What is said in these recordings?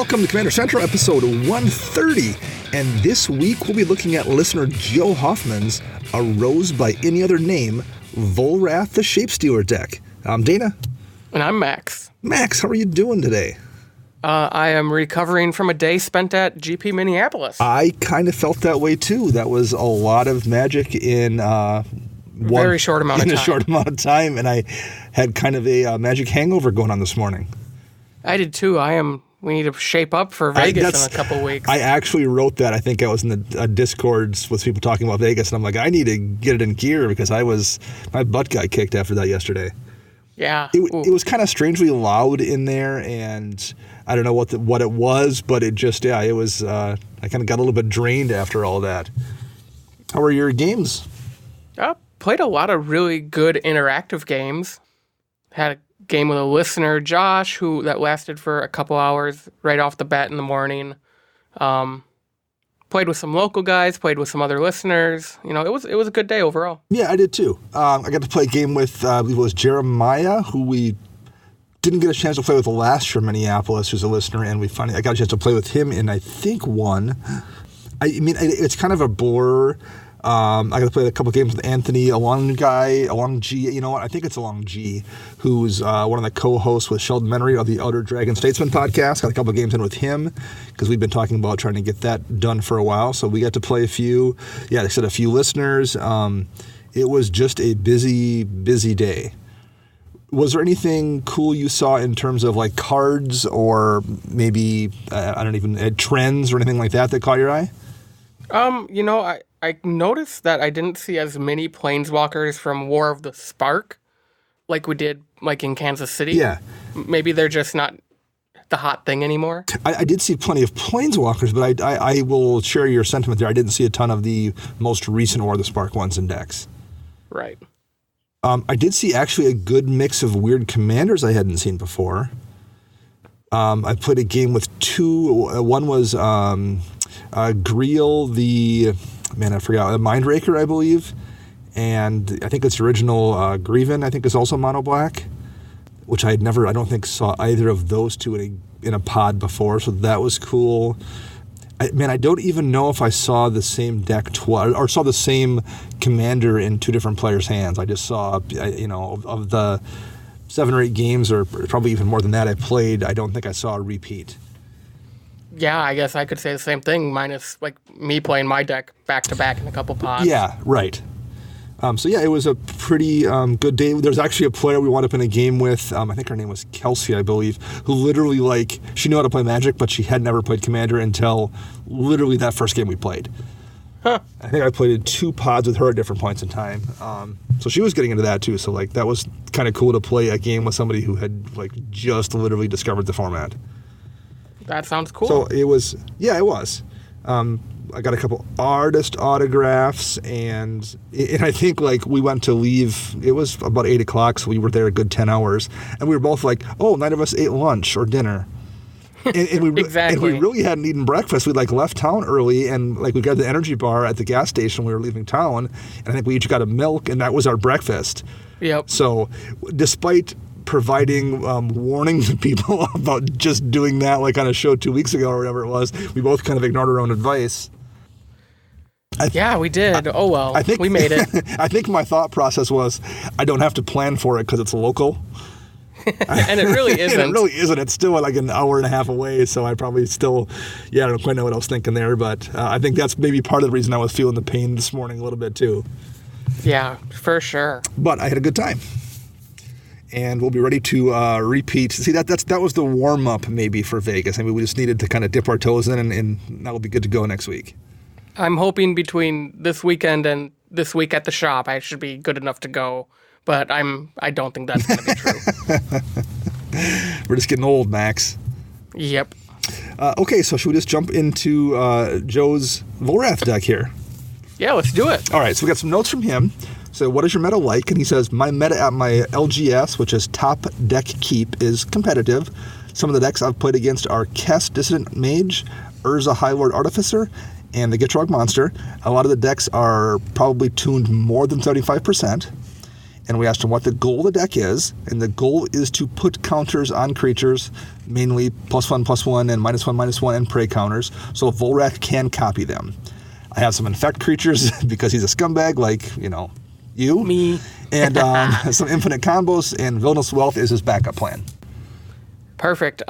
Welcome to Commander Central, episode 130. And this week we'll be looking at listener Joe Hoffman's A Rose by Any Other Name, Volrath the Shapestealer deck. I'm Dana. And I'm Max. Max, how are you doing today? I am recovering from a day spent at GP Minneapolis. I kind of felt that way too. That was a lot of magic in very short amount of time. In a short amount of time, and I had kind of a magic hangover going on this morning. I did too. We need to shape up for Vegas in a couple weeks. I actually wrote that. I think I was in the Discords with people talking about Vegas, and I'm like, I need to get it in gear because my butt got kicked after that yesterday. Yeah. It was kind of strangely loud in there, and I don't know what it was, but it just, it was, I kind of got a little bit drained after all that. How are your games? Played a lot of really good interactive games. Had a game with a listener, Josh, that lasted for a couple hours right off the bat in the morning. Played with some local guys, played with some other listeners. You know, it was a good day overall. Yeah, I did too. I got to play a game with, I believe it was Jeremiah, who we didn't get a chance to play with last year in Minneapolis, who's a listener, and I got a chance to play with him in, I think, one. I mean, it's kind of a blur. I got to play a couple games with Anthony Along G. You know what? I think it's Along G, who's one of the co-hosts with Sheldon Menery of the Outer Dragon Statesman podcast. Got a couple games in with him because we've been talking about trying to get that done for a while. So we got to play a few listeners. It was just a busy, busy day. Was there anything cool you saw in terms of like cards or maybe, trends or anything like that caught your eye? I noticed that I didn't see as many planeswalkers from War of the Spark like we did like in Kansas City. Yeah. Maybe they're just not the hot thing anymore. I did see plenty of planeswalkers, but I will share your sentiment there. I didn't see a ton of the most recent War of the Spark ones in decks. Right. I did see actually a good mix of weird commanders I hadn't seen before. I played a game with two. One was Greel I forgot, a Mindraker, I believe. And I think it's original Greven, I think is also mono black, which I don't think saw either of those two in a pod before. So that was cool. I don't even know if I saw the same deck or saw the same commander in two different players' hands. I just saw, of the 7 or 8 games, or probably even more than that I played, I don't think I saw a repeat. Yeah, I guess I could say the same thing, minus like me playing my deck back-to-back in a couple pods. Yeah, right. It was a pretty good day. There's actually a player we wound up in a game with, I think her name was Kelsey, I believe, who literally, she knew how to play Magic, but she had never played Commander until literally that first game we played. Huh. I think I played 2 pods with her at different points in time. So she was getting into that too, so that was kind of cool to play a game with somebody who had just literally discovered the format. That sounds cool. So it was. I got a couple artist autographs, and I think we went to leave. It was about 8 o'clock, so we were there a good 10 hours, and we were both like, "Oh, none of us ate lunch or dinner." And we exactly. And we really hadn't eaten breakfast. We left town early, and we got the energy bar at the gas station when we were leaving town, and I think we each got a milk, and that was our breakfast. Yep. So, despite providing warning to people about just doing that on a show 2 weeks ago or whatever it was, we both kind of ignored our own advice. We did. I think we made it. I think my thought process was, I don't have to plan for it because it's local. And it really isn't. It really isn't. It's still an hour and a half away, so I probably still, I don't quite know what I was thinking there, but I think that's maybe part of the reason I was feeling the pain this morning a little bit too. Yeah, for sure. But I had a good time. And we'll be ready to repeat. See, that was the warm-up maybe for Vegas. I mean, we just needed to kind of dip our toes in, and that will be good to go next week. I'm hoping between this weekend and this week at the shop, I should be good enough to go. But I don't think that's going to be true. We're just getting old, Max. Yep. Okay, so should we just jump into Joe's Volrath deck here? Yeah, let's do it. All right, so we got some notes from him. So what is your meta like? And he says, my meta at my LGS, which is Top Deck Keep, is competitive. Some of the decks I've played against are Kess Dissident Mage, Urza High Lord Artificer, and the Gitrog Monster. A lot of the decks are probably tuned more than 75%. and we asked him what the goal of the deck is, and the goal is to put counters on creatures, mainly +1/+1 and -1/-1 and prey counters, so Volrath can copy them. I have some infect creatures because he's a scumbag like, you. Me. And some infinite combos, and Villainous Wealth is his backup plan. Perfect.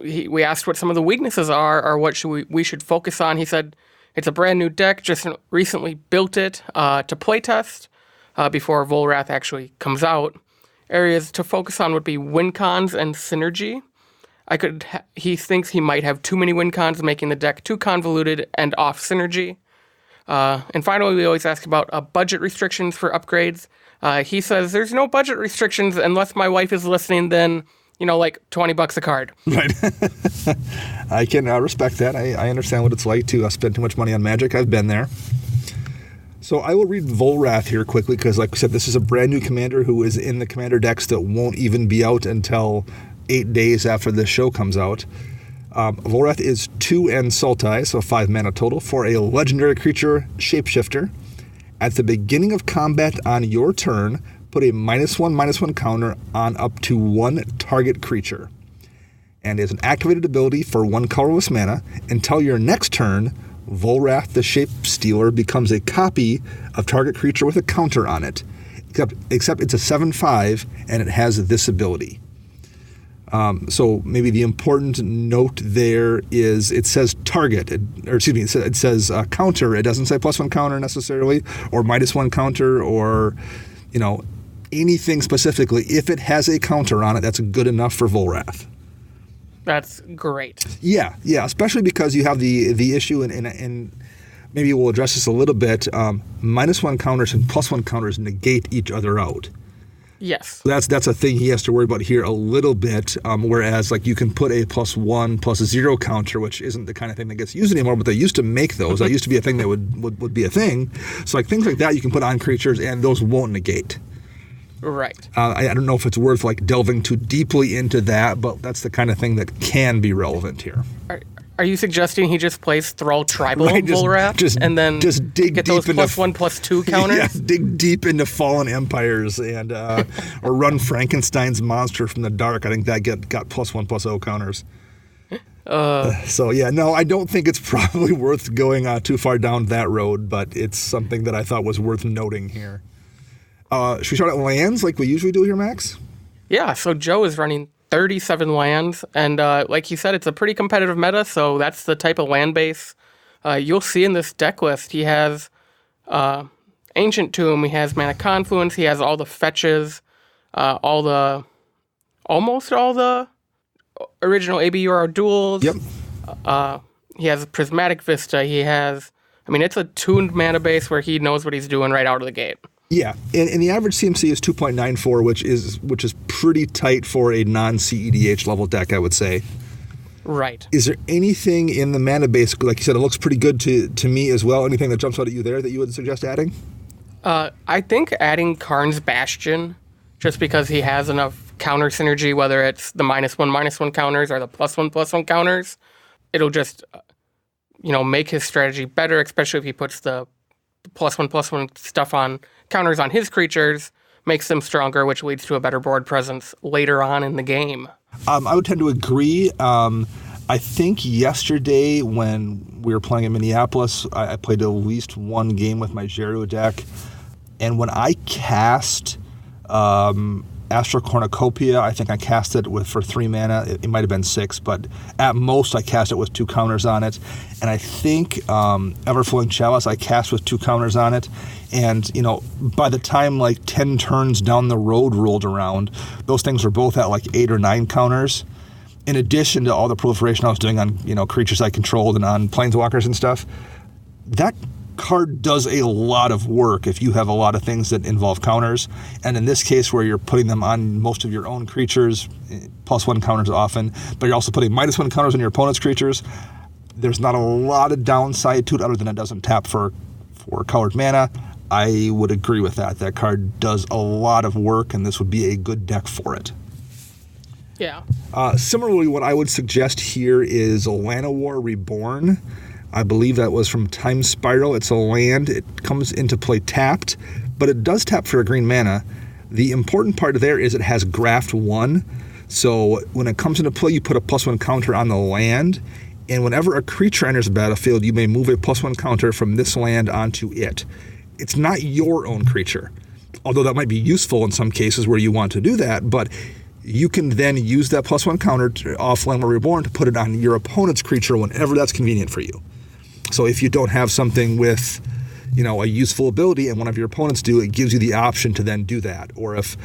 We asked what some of the weaknesses are or what we should focus on. He said it's a brand new deck, just recently built it to playtest before Volrath actually comes out. Areas to focus on would be win cons and synergy. He thinks he might have too many win cons, making the deck too convoluted and off synergy. And finally, we always ask about budget restrictions for upgrades. He says there's no budget restrictions unless my wife is listening, then, like $20 a card. Right. I can respect that. I understand what it's like to spend too much money on Magic. I've been there. So I will read Volrath here quickly because, like we said, this is a brand new commander who is in the commander decks that won't even be out until 8 days after this show comes out. Volrath is 2 and Sultai, so 5 mana total, for a legendary creature, Shapeshifter. At the beginning of combat on your turn, put a -1/-1 counter on up to 1 target creature. And is an activated ability for 1 colorless mana. Until your next turn, Volrath the Shapestealer becomes a copy of target creature with a counter on it. Except it's a 7/5, and it has this ability. So maybe the important note there is it says target, it says counter. It doesn't say +1 counter necessarily, or -1 counter, or, anything specifically. If it has a counter on it, that's good enough for Volrath. That's great. Yeah, especially because you have the issue, and maybe we'll address this a little bit, -1 counters and +1 counters negate each other out. Yes. That's a thing he has to worry about here a little bit, whereas like you can put a +1/+0 counter, which isn't the kind of thing that gets used anymore, but they used to make those. That used to be a thing that would be a thing. So like things like that you can put on creatures and those won't negate. Right. I don't know if it's worth like delving too deeply into that, but that's the kind of thing that can be relevant here. Are you suggesting he just plays Thrall Tribal Volrath and then just dig get deep those into +1/+2 counters? Yeah, dig deep into Fallen Empires and or run Frankenstein's Monster from the Dark. I think that got +1/+0 counters. So yeah, no, I don't think it's probably worth going too far down that road, but it's something that I thought was worth noting here. Should we start at lands like we usually do here, Max? Yeah, so Joe is running 37 lands, and like you said, it's a pretty competitive meta, so that's the type of land base you'll see in this deck list. He has Ancient Tomb, he has Mana Confluence, he has all the fetches, almost all the original ABUR duels. Yep. He has Prismatic Vista, it's a tuned mana base where he knows what he's doing right out of the gate. Yeah, and the average CMC is 2.94, which is pretty tight for a non-CEDH level deck, I would say. Right. Is there anything in the mana base, like you said, it looks pretty good to me as well? Anything that jumps out at you there that you would suggest adding? I think adding Karn's Bastion, just because he has enough counter synergy, whether it's the -1/-1 counters or the +1/+1 counters, it'll just make his strategy better, especially if he puts the +1/+1 stuff on counters on his creatures, makes them stronger, which leads to a better board presence later on in the game. I would tend to agree. I think yesterday when we were playing in Minneapolis, I played at least one game with my Geru deck, and when I cast Astral Cornucopia, I think I cast it for 3 mana. It might have been 6, but at most I cast it with 2 counters on it. And I think Everflowing Chalice I cast with 2 counters on it. And, by the time like 10 turns down the road rolled around, those things were both at like 8 or 9 counters. In addition to all the proliferation I was doing on, creatures I controlled and on planeswalkers and stuff. That card does a lot of work if you have a lot of things that involve counters, and in this case where you're putting them on most of your own creatures, +1 counters often, but you're also putting -1 counters on your opponent's creatures, there's not a lot of downside to it other than it doesn't tap for colored mana. I would agree with that. That card does a lot of work, and this would be a good deck for it. Yeah. Similarly, what I would suggest here is Llanowar Reborn. I believe that was from Time Spiral. It's a land. It comes into play tapped, but it does tap for a green mana. The important part there is it has graft 1. So when it comes into play, you put a +1 counter on the land, and whenever a creature enters the battlefield, you may move a +1 counter from this land onto it. It's not your own creature, although that might be useful in some cases where you want to do that, but you can then use that +1 counter off Land Where Reborn to put it on your opponent's creature whenever that's convenient for you. So if you don't have something with, a useful ability and one of your opponents do, it gives you the option to then do that. Or if,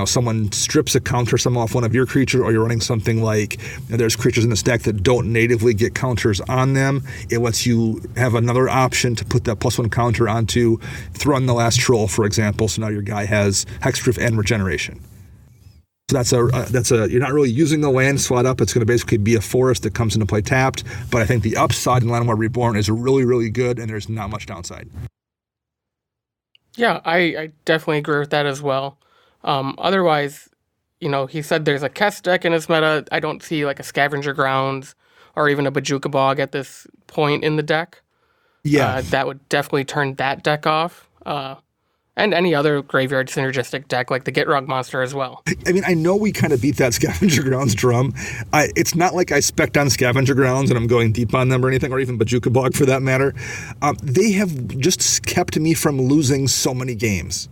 someone strips a counter some off one of your creatures, or you're running something like, there's creatures in this deck that don't natively get counters on them, it lets you have another option to put that +1 counter onto Thrun the Last Troll, for example. So now your guy has hexproof and regeneration. So that's you're not really using the land slot up. It's going to basically be a forest that comes into play tapped. But I think the upside in Land Where Reborn is really, really good, and there's not much downside. Yeah, I definitely agree with that as well. Otherwise, he said there's a Kess deck in his meta. I don't see like a Scavenger Grounds or even a Bajuka Bog at this point in the deck. Yeah. That would definitely turn that deck off. And any other graveyard synergistic deck like the Gitrog monster as well. I mean, I know we kind of beat that Scavenger Grounds drum. It's not like I spec'd on Scavenger Grounds and I'm going deep on them or anything, or even Bajuka Bog for that matter. They have just kept me from losing so many games.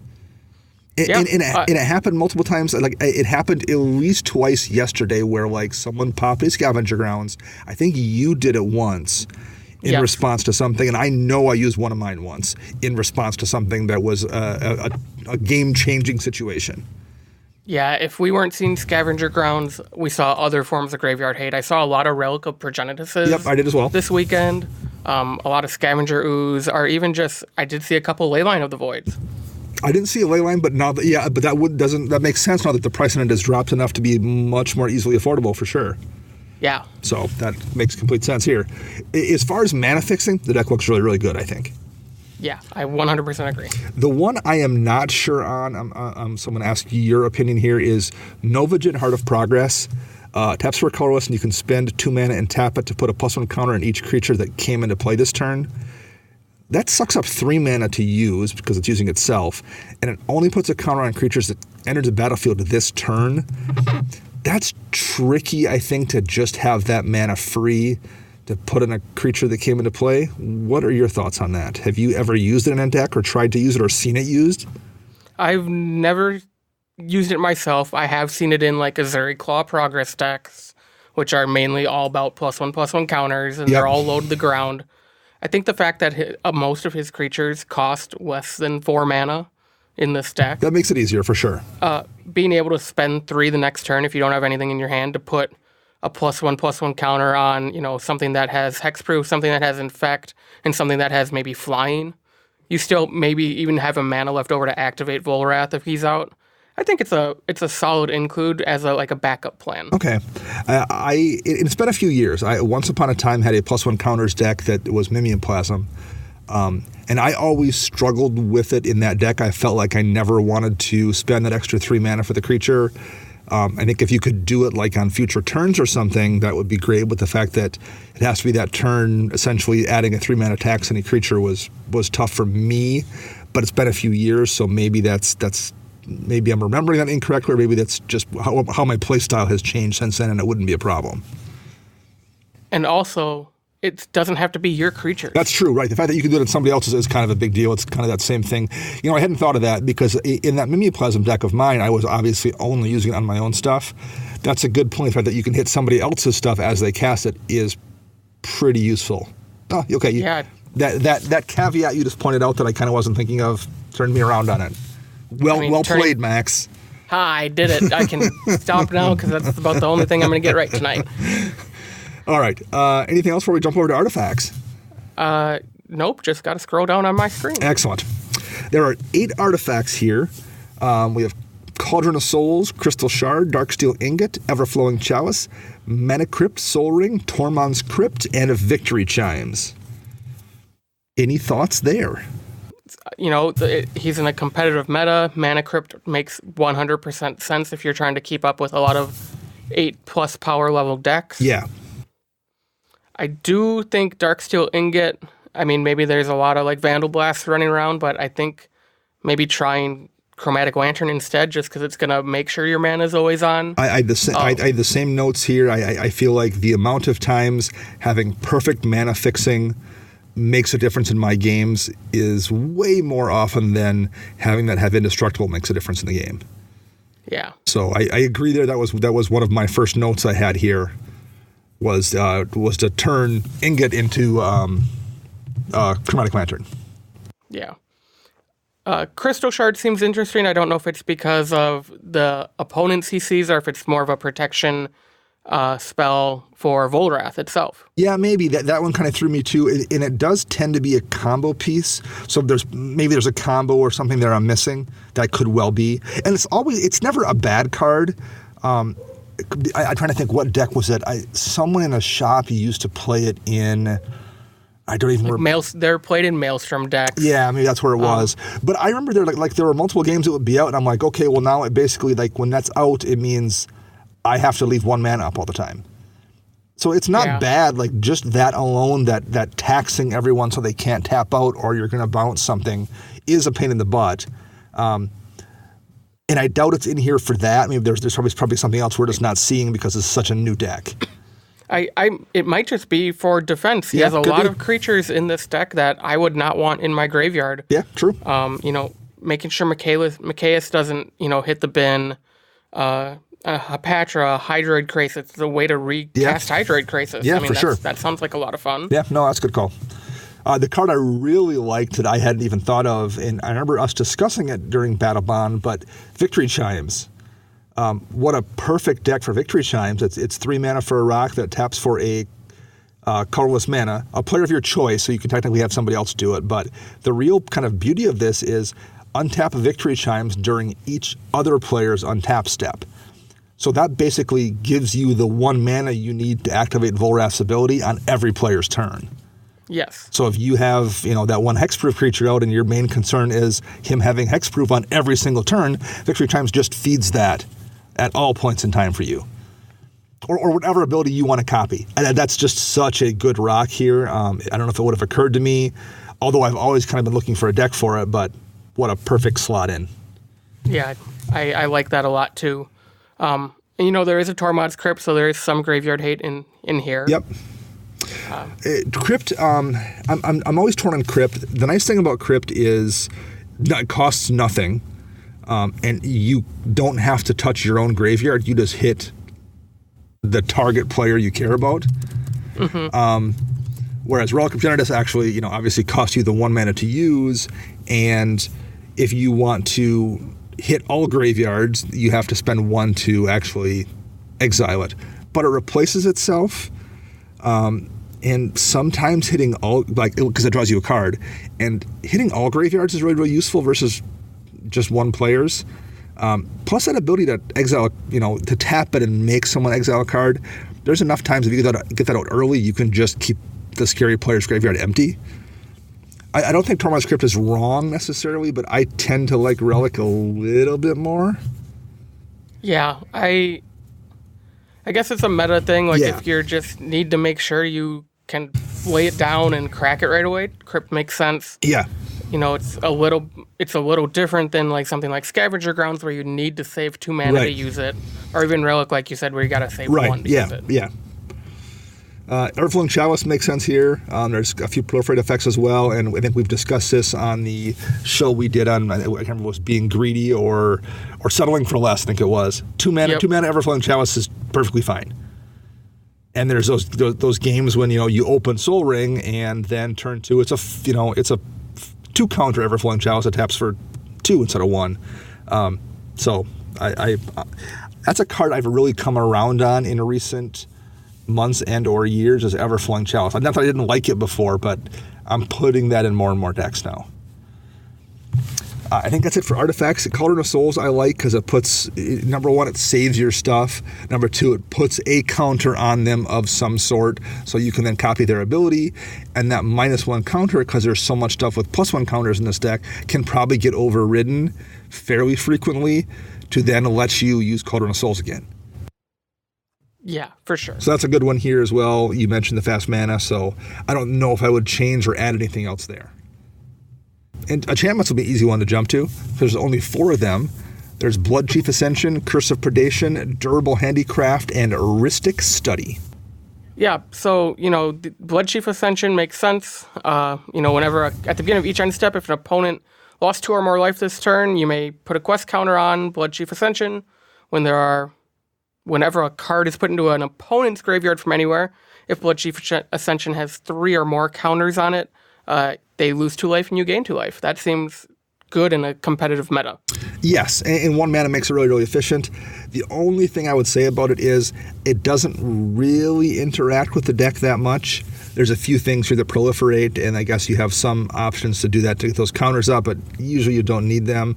And it happened multiple times. Like, it happened at least twice yesterday where like someone popped a Scavenger Grounds. I think you did it once. In response to something, and I know I used one of mine once in response to something that was a game-changing situation. Yeah, if we weren't seeing Scavenger Grounds, we saw other forms of graveyard hate. I saw a lot of Relic of Progenituses. Yep, I did as well. This weekend. A lot of Scavenger Ooze, or even just, I did see a couple Leyline of the Voids. I didn't see a Leyline, but now that makes sense now that the price on it has dropped enough to be much more easily affordable for sure. Yeah. So that makes complete sense here. As far as mana fixing, the deck looks really, really good, I think. Yeah, I 100% agree. The one I am not sure on, so I'm going to ask your opinion here, is Novagen Heart of Progress. Taps for colorless, and you can spend 2 mana and tap it to put a +1 counter on each creature that came into play this turn. That sucks up 3 mana to use because it's using itself, and it only puts a counter on creatures that entered the battlefield this turn. That's tricky, I think, to just have that mana free to put in a creature that came into play. What are your thoughts on that? Have you ever used it in a deck or tried to use it or seen it used? I've never used it myself. I have seen it in like Azuri Claw Progress decks, which are mainly all about +1/+1 counters, and they're all low to the ground. I think the fact that most of his creatures cost less than 4 mana in this deck. That makes it easier for sure. Being able to spend 3 the next turn if you don't have anything in your hand to put a +1/+1 counter on, something that has hexproof, something that has infect, and something that has maybe flying. You still maybe even have a mana left over to activate Volrath if he's out. I think it's a solid include as a backup plan. Okay. It's been a few years. I once upon a time had a +1 counters deck that was Mimeoplasm. And I always struggled with it in that deck. I felt like I never wanted to spend that extra 3 mana for the creature. I think if you could do it like on future turns or something, that would be great. But the fact that it has to be that turn, essentially adding a 3 mana tax on any creature was tough for me. But it's been a few years, so maybe maybe I'm remembering that incorrectly, or maybe that's just how my play style has changed since then, and it wouldn't be a problem. And also, it doesn't have to be your creature. That's true, right? The fact that you can do it on somebody else's is kind of a big deal. It's kind of that same thing. I hadn't thought of that because in that Mimeoplasm deck of mine, I was obviously only using it on my own stuff. That's a good point. The fact that you can hit somebody else's stuff as they cast it is pretty useful. Oh, okay. Yeah. That caveat you just pointed out that I kind of wasn't thinking of turned me around on it. Well played, Max. I did it. I can stop now because that's about the only thing I'm going to get right tonight. All right. Anything else before we jump over to artifacts? Nope. Just got to scroll down on my screen. Excellent. There are 8 artifacts here. We have Cauldron of Souls, Crystal Shard, Darksteel Ingot, Everflowing Chalice, Mana Crypt, Soul Ring, Tormund's Crypt, and Victory Chimes. Any thoughts there? He's in a competitive meta. Mana Crypt makes 100% sense if you're trying to keep up with a lot of 8+ power level decks. Yeah. I do think Darksteel Ingot, maybe there's a lot of Vandal Blasts running around, but I think maybe trying Chromatic Lantern instead, just because it's going to make sure your mana is always on. I had the same notes here. I feel like the amount of times having perfect mana fixing makes a difference in my games is way more often than having that have indestructible makes a difference in the game. Yeah. So I agree there. That was one of my first notes I had here was to turn Ingot into Chromatic Lantern. Yeah. Crystal Shard seems interesting. I don't know if it's because of the opponent's CCs or if it's more of a protection spell for Volrath itself. Yeah, maybe. That one kind of threw me too. And it does tend to be a combo piece. So there's a combo or something there I'm missing that could well be. And it's never a bad card. I'm trying to think, what deck was it? Someone in a shop used to play it in... I don't even remember. They're played in Maelstrom decks. Yeah, maybe that's where it was. But I remember there were multiple games that would be out, and I'm like, okay, well now it basically, like, when that's out, it means I have to leave one mana up all the time. So it's not bad, like, just that alone, that taxing everyone so they can't tap out or you're going to bounce something is a pain in the butt. And I doubt it's in here for that. I mean, there's probably something else we're just not seeing because it's such a new deck. It might just be for defense. He has a lot of creatures in this deck that I would not want in my graveyard. Yeah, true. Making sure Michaelis doesn't, hit the bin. Hapatra, Hydroid Krasis, the way to recast Hydroid Krasis. Yeah, for sure. That sounds like a lot of fun. Yeah, no, that's a good call. The card I really liked that I hadn't even thought of, and I remember us discussing it during Battle Bond, but Victory Chimes. What a perfect deck for Victory Chimes. It's 3 mana for a rock that taps for a colorless mana, a player of your choice, so you can technically have somebody else do it. But the real kind of beauty of this is untap Victory Chimes during each other player's untap step. So that basically gives you the 1 mana you need to activate Volrath's ability on every player's turn. Yes. So if you have, that one hexproof creature out and your main concern is him having hexproof on every single turn, Victory Chimes just feeds that at all points in time for you. Or whatever ability you want to copy. And that's just such a good rock here. I don't know if it would have occurred to me, although I've always kind of been looking for a deck for it, but what a perfect slot in. Yeah, I like that a lot too. There is a Tormod's Crypt, so there is some graveyard hate in here. Yep. Crypt, I'm always torn on Crypt. The nice thing about Crypt is it costs nothing. And you don't have to touch your own graveyard. You just hit the target player you care about. Mm-hmm. Whereas Relic of Genesis actually, obviously costs you the 1 mana to use. And if you want to hit all graveyards, you have to spend 1 to actually exile it. But it replaces itself. And sometimes hitting all, because it draws you a card. And hitting all graveyards is really, really useful versus just one player's. Plus that ability to exile, to tap it and make someone exile a card. There's enough times if you get that out early, you can just keep the scary player's graveyard empty. I don't think Tormod's Crypt is wrong necessarily, but I tend to like Relic a little bit more. Yeah, I guess it's a meta thing. If you just need to make sure you can lay it down and crack it right away, Crypt makes sense. Yeah. It's a little different than something like Scavenger Grounds where you need to save 2 mana to use it, or even Relic, like you said, where you got to save 1 to use it. Yeah. Everflowing Chalice makes sense here. There's a few proliferate effects as well, and I think we've discussed this on the show we did on, I can't remember if it was Being Greedy or Settling for Less, I think it was. 2 mana Everflowing Chalice is perfectly fine. And there's those games when you open Soul Ring and then turn 2. It's a 2 counter Everflowing Chalice that taps for 2 instead of 1. So I that's a card I've really come around on in recent months and or years is Everflowing Chalice. Not that I didn't like it before, but I'm putting that in more and more decks now. I think that's it for artifacts. Cauldron of Souls I like because it puts, number one, it saves your stuff. Number two, it puts a counter on them of some sort, so you can then copy their ability. And that -1 counter, because there's so much stuff with +1 counters in this deck, can probably get overridden fairly frequently to then let you use Cauldron of Souls again. Yeah, for sure. So that's a good one here as well. You mentioned the fast mana, so I don't know if I would change or add anything else there. And enchantments will be an easy one to jump to. There's only 4 of them. There's Blood Chief Ascension, Curse of Predation, Durable Handicraft, and Heuristic Study. Yeah, so, the Blood Chief Ascension makes sense. Whenever, at the beginning of each end step, if an opponent lost 2 or more life this turn, you may put a quest counter on Blood Chief Ascension. Whenever a card is put into an opponent's graveyard from anywhere, if Blood Chief Ascension has 3 or more counters on it, they lose 2 life and you gain 2 life. That seems good in a competitive meta. Yes, and 1 mana makes it really, really efficient. The only thing I would say about it is it doesn't really interact with the deck that much. There's a few things here that proliferate, and I guess you have some options to do that to get those counters up, but usually you don't need them.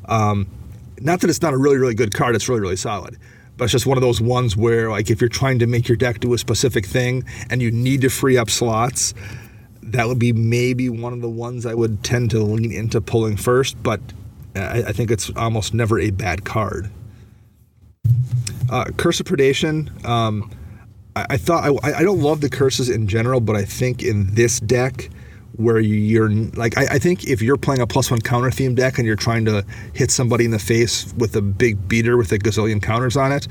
Not that it's not a really, really good card, it's really, really solid. But it's just one of those ones where, like, if you're trying to make your deck do a specific thing and you need to free up slots, that would be maybe one of the ones I would tend to lean into pulling first, but I think it's almost never a bad card. Curse of Predation. I don't love the curses in general, but I think in this deck where you're like, I think if you're playing a +1 counter theme deck and you're trying to hit somebody in the face with a big beater with a gazillion counters on it,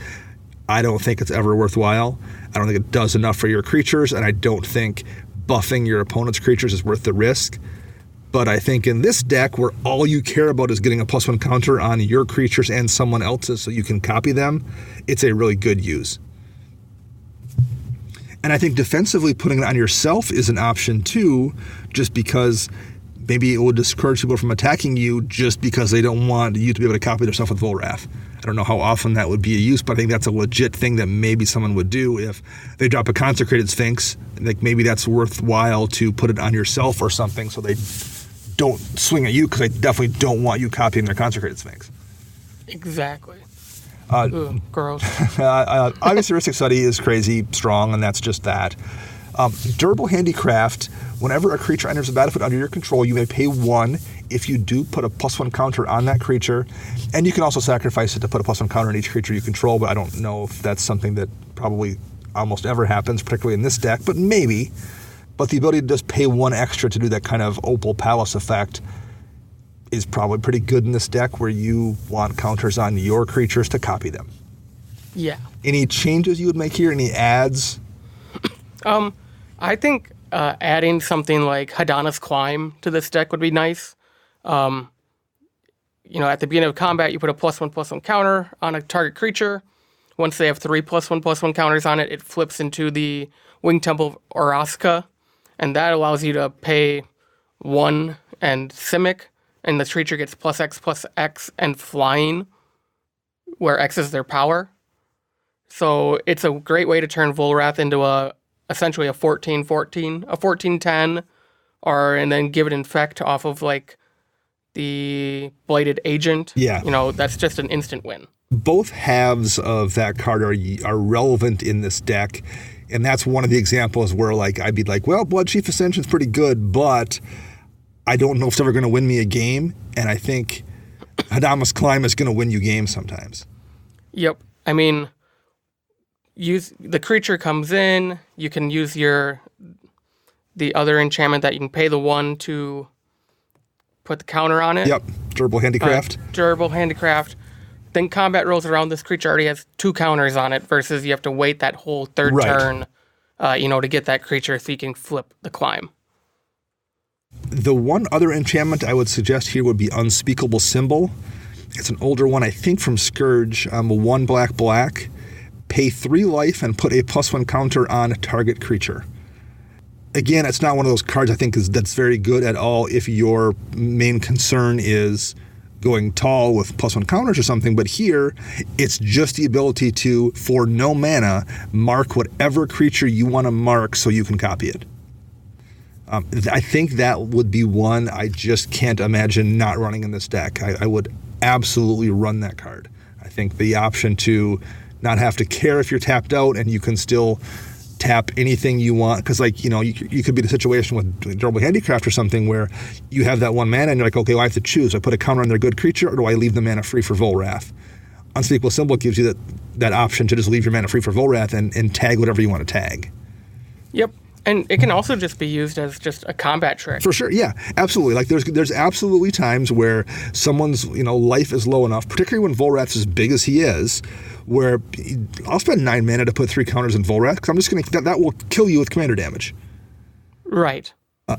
I don't think it's ever worthwhile. I don't think it does enough for your creatures, and I don't think buffing your opponent's creatures is worth the risk. But I think in this deck, where all you care about is getting a +1 counter on your creatures and someone else's so you can copy them, it's a really good use. And I think defensively putting it on yourself is an option too, just because maybe it will discourage people from attacking you just because they don't want you to be able to copy their stuff with Volrath. I don't know how often that would be a use, but I think that's a legit thing that maybe someone would do if they drop a Consecrated Sphinx. Like, maybe that's worthwhile to put it on yourself or something so they don't swing at you, because they definitely don't want you copying their Consecrated Sphinx. Exactly. Gross. Obviously, Heuristic Study is crazy strong, and that's just that. Durable Handicraft. Whenever a creature enters the battlefield under your control, you may pay 1 if you do put a +1 counter on that creature. And you can also sacrifice it to put a +1 counter on each creature you control, but I don't know if that's something that probably almost ever happens, particularly in this deck, but maybe. But the ability to just pay 1 extra to do that kind of Opal Palace effect is probably pretty good in this deck where you want counters on your creatures to copy them. Yeah. Any changes you would make here? Any adds? I think adding something like Hadana's Climb to this deck would be nice. At the beginning of combat, you put a +1/+1 counter on a target creature. Once they have 3 +1/+1 counters on it, it flips into the Winged Temple of Oraska, and that allows you to pay 1 and Simic, and the creature gets +X/+X and flying, where X is their power. So it's a great way to turn Volrath into essentially a 14/14, a 14/10, and then give it Infect off of like the Blighted Agent. Yeah. That's just an instant win. Both halves of that card are relevant in this deck, and that's one of the examples where I'd be like, well, Blood Chief Ascension's pretty good, but I don't know if it's ever going to win me a game, and I think Hadana's Climb is going to win you games sometimes. Yep. I mean, the creature comes in, you can use the other enchantment that you can pay the 1 to put the counter on it. Yep. Durable Handicraft. Durable Handicraft. Then combat rolls around, this creature already has 2 counters on it versus you have to wait that whole third turn, to get that creature so you can flip the climb. The one other enchantment I would suggest here would be Unspeakable Symbol. It's an older one, I think from Scourge. 1 black. Pay 3 life and put a +1 counter on a target creature. Again, it's not one of those cards I think that's very good at all if your main concern is going tall with +1 counters or something, but here it's just the ability to, for no mana, mark whatever creature you want to mark so you can copy it. I think that would be one I just can't imagine not running in this deck. I would absolutely run that card. I think the option to not have to care if you're tapped out and you can still tap anything you want, because you could be in a situation with Durable Handicraft or something where you have that 1 mana and you're like, okay, well, I have to choose. I put a counter on their good creature, or do I leave the mana free for Volrath? Unspeakable Symbol gives you that option to just leave your mana free for Volrath and tag whatever you want to tag. Yep. And it can also just be used as just a combat trick. For sure, yeah, absolutely. Like there's absolutely times where someone's life is low enough, particularly when Volrath's as big as he is, where I'll spend 9 mana to put 3 counters in Volrath because I'm just going to that will kill you with commander damage. Right.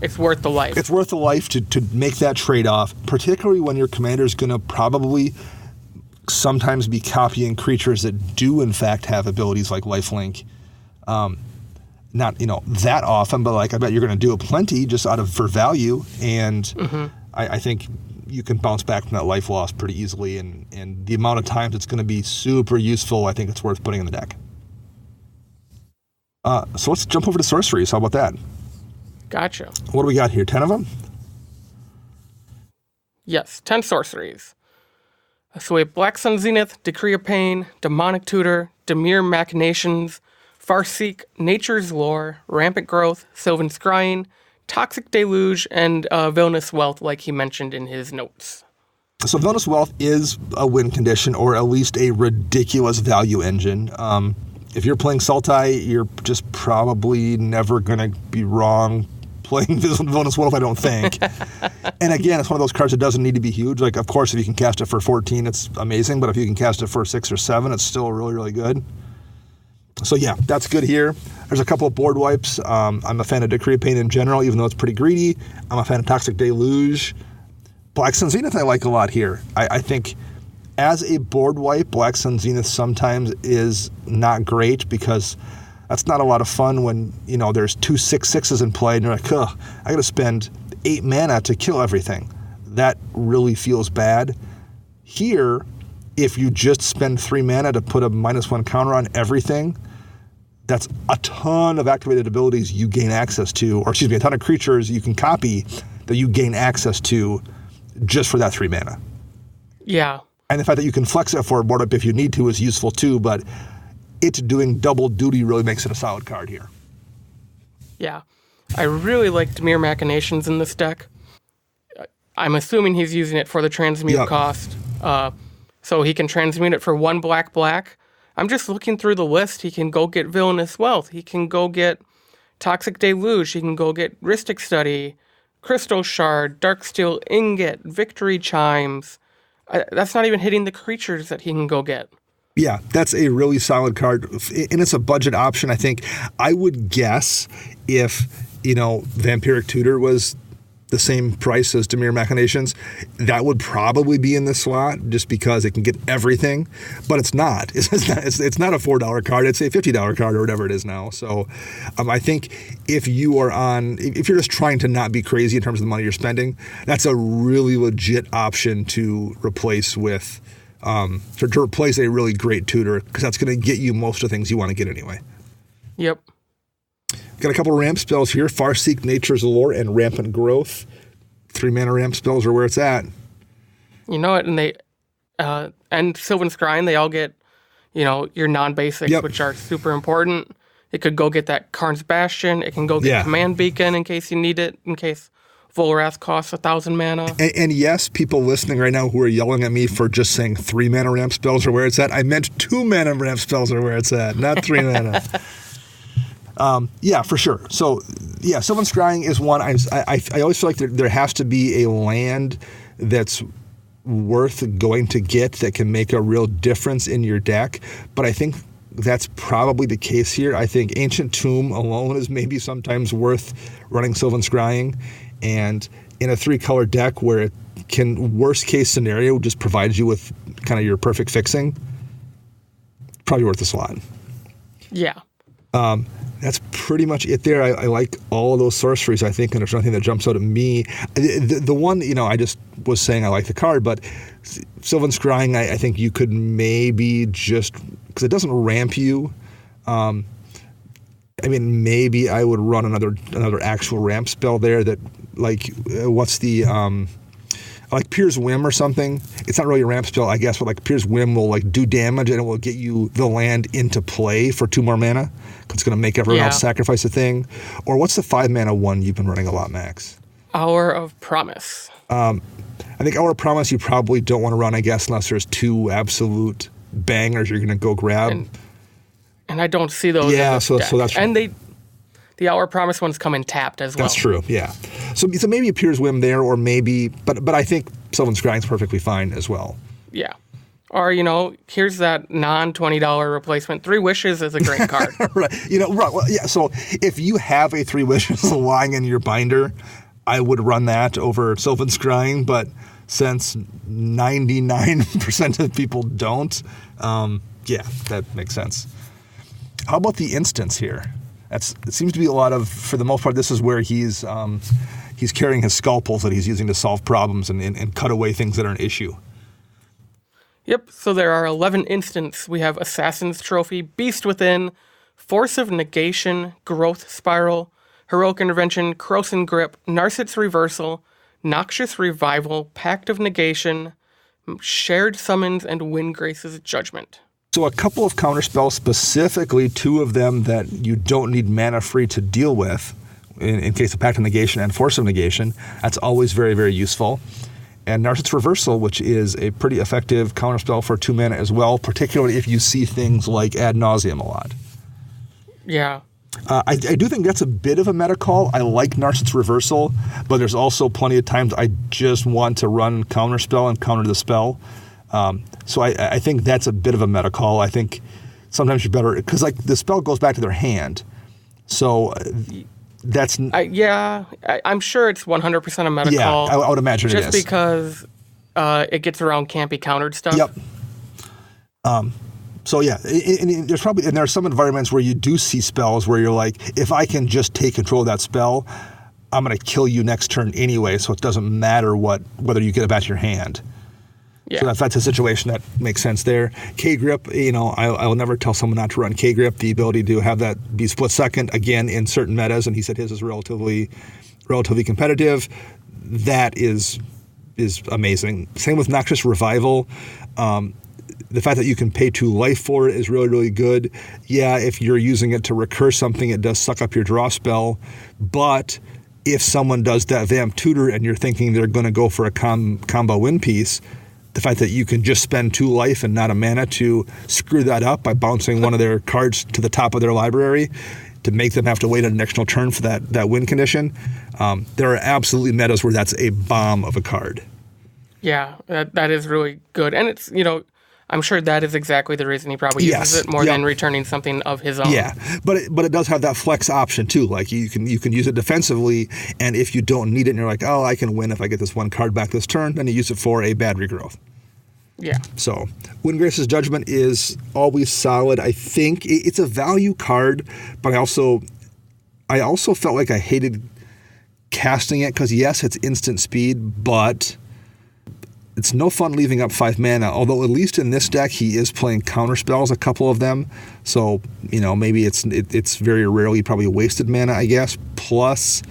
It's worth the life. It's worth the life to make that trade-off, particularly when your commander is going to probably sometimes be copying creatures that do in fact have abilities like lifelink. Not that often, but like I bet you're going to do it plenty just for value, and I think you can bounce back from that life loss pretty easily, and the amount of times it's going to be super useful, I think it's worth putting in the deck. So let's jump over to sorceries. How about that? Gotcha. What do we got here? 10 of them? Yes, 10 sorceries. So we have Black Sun Zenith, Decree of Pain, Demonic Tutor, Dimir Machinations, Farseek, Nature's Lore, Rampant Growth, Sylvan Scrying, Toxic Deluge, and Villainous Wealth, like he mentioned in his notes. So Villainous Wealth is a win condition, or at least a ridiculous value engine. If you're playing Sultai, you're just probably never going to be wrong playing Villainous Wealth, I don't think. And again, it's one of those cards that doesn't need to be huge. Like, of course, if you can cast it for 14, it's amazing. But if you can cast it for 6 or 7, it's still really, really good. So yeah, that's good here. There's a couple of board wipes. I'm a fan of Decree of Pain in general, even though it's pretty greedy. I'm a fan of Toxic Deluge. Black Sun Zenith I like a lot here. I think as a board wipe, Black Sun Zenith sometimes is not great because that's not a lot of fun when, there's 2 6/6s in play and you're like, I got to spend 8 mana to kill everything. That really feels bad. Here, if you just spend 3 mana to put a -1 counter on everything, that's a ton of activated abilities you gain access to, or a ton of creatures you can copy that you gain access to just for that 3 mana. Yeah. And the fact that you can flex it for a board up if you need to is useful too, but it doing double duty really makes it a solid card here. Yeah. I really like Dimir Machinations in this deck. I'm assuming he's using it for the transmute cost. So he can transmute it for 1 black. I'm just looking through the list. He can go get Villainous Wealth. He can go get Toxic Deluge. He can go get Rhystic Study, Crystal Shard, Darksteel Ingot, Victory Chimes. That's not even hitting the creatures that he can go get. Yeah, that's a really solid card. And it's a budget option, I think. I would guess if, Vampiric Tutor was the same price as Dimir Machinations, that would probably be in this slot just because it can get everything. But it's not. It's not a $4 card. It's a $50 card or whatever it is now. So I think if you're just trying to not be crazy in terms of the money you're spending, that's a really legit option to replace with to replace a really great tutor, because that's going to get you most of the things you want to get anyway. Yep. Got a couple of ramp spells here. Farseek, Nature's Lore, and Rampant Growth. 3 mana ramp spells are where it's at. You know it, and they and Sylvan Scrying, they all get, your non-basics, which are super important. It could go get that Karn's Bastion. It can go get Command Beacon in case you need it, in case Volrath costs 1,000 mana. And yes, people listening right now who are yelling at me for just saying 3 mana ramp spells are where it's at, I meant 2 mana ramp spells are where it's at, not 3 mana. Yeah, for sure. So, yeah, Sylvan Scrying is one. I always feel like there has to be a land that's worth going to get that can make a real difference in your deck. But I think that's probably the case here. I think Ancient Tomb alone is maybe sometimes worth running Sylvan Scrying. And in a 3-color deck where it can, worst case scenario, just provides you with kind of your perfect fixing, probably worth a slot. Yeah. That's pretty much it there. I like all of those sorceries, I think, and there's nothing that jumps out at me. The one, I just was saying I like the card, but Sylvan Scrying, I think you could maybe just, because it doesn't ramp you. Maybe I would run another actual ramp spell there that, what's the, like Pier's Whim or something. It's not really a ramp spell, I guess, but Pier's Whim will do damage and it will get you the land into play for 2 more mana. It's going to make everyone else sacrifice a thing. Or what's the 5 mana one you've been running a lot, Max? Hour of Promise. I think Hour of Promise you probably don't want to run, I guess, unless there's 2 absolute bangers you're going to go grab. And I don't see those. Yeah, so that's and they the Hour Promise ones come in tapped as well. That's true, yeah. So maybe Appears Whim there, or maybe, but I think Sylvan Scrying's perfectly fine as well. Yeah. Or, here's that non-$20 replacement. 3 Wishes is a great card. Right. Right. Well, yeah. So if you have a 3 Wishes lying in your binder, I would run that over Sylvan Scrying. But since 99% of people don't, yeah, that makes sense. How about the instance here? It seems to be a lot of, for the most part, this is where he's carrying his scalpels that he's using to solve problems and cut away things that are an issue. Yep, so there are 11 instants. We have Assassin's Trophy, Beast Within, Force of Negation, Growth Spiral, Heroic Intervention, Krosan Grip, Narset's Reversal, Noxious Revival, Pact of Negation, Shared Summons, and Windgrace's Judgment. So a couple of counterspells, specifically 2 of them that you don't need mana free to deal with, in case of Pact of Negation and Force of Negation. That's always very, very useful. And Narset's Reversal, which is a pretty effective counterspell for 2 mana as well, particularly if you see things like Ad Nauseam a lot. Yeah. I do think that's a bit of a meta call. I like Narset's Reversal, but there's also plenty of times I just want to run Counterspell and counter the spell. So I think that's a bit of a meta call. I think sometimes you're better, because like the spell goes back to their hand. So that's... I'm sure it's 100% a meta call. Yeah, I would imagine it is. Just because it gets around can't be countered stuff. Yep. So yeah, and there are some environments where you do see spells where you're like, if I can just take control of that spell, I'm going to kill you next turn anyway, so it doesn't matter whether you get it back to your hand. Yeah. So that's a situation that makes sense there. K-Grip, I will never tell someone not to run K-Grip. The ability to have that be split second, again, in certain metas, and he said his is relatively competitive. That is amazing. Same with Noxious Revival. The fact that you can pay 2 life for it is really, really good. Yeah, if you're using it to recur something, it does suck up your draw spell. But if someone does that Vamp Tutor and you're thinking they're going to go for a combo win piece, the fact that you can just spend 2 life and not a mana to screw that up by bouncing one of their cards to the top of their library to make them have to wait an additional turn for that win condition. There are absolutely metas where that's a bomb of a card. Yeah, that is really good. And it's, I'm sure that is exactly the reason he probably uses it more than returning something of his own. Yeah, but it does have that flex option too. Like you can use it defensively, and if you don't need it and you're like, oh, I can win if I get this 1 card back this turn, then you use it for a bad regrowth. Yeah. So Windgrace's Judgment is always solid. I think it's a value card, but I also felt like I hated casting it because yes, it's instant speed, but it's no fun leaving up 5 mana, although at least in this deck, he is playing counter spells, a couple of them. So, maybe it's very rarely probably wasted mana, I guess. Plus,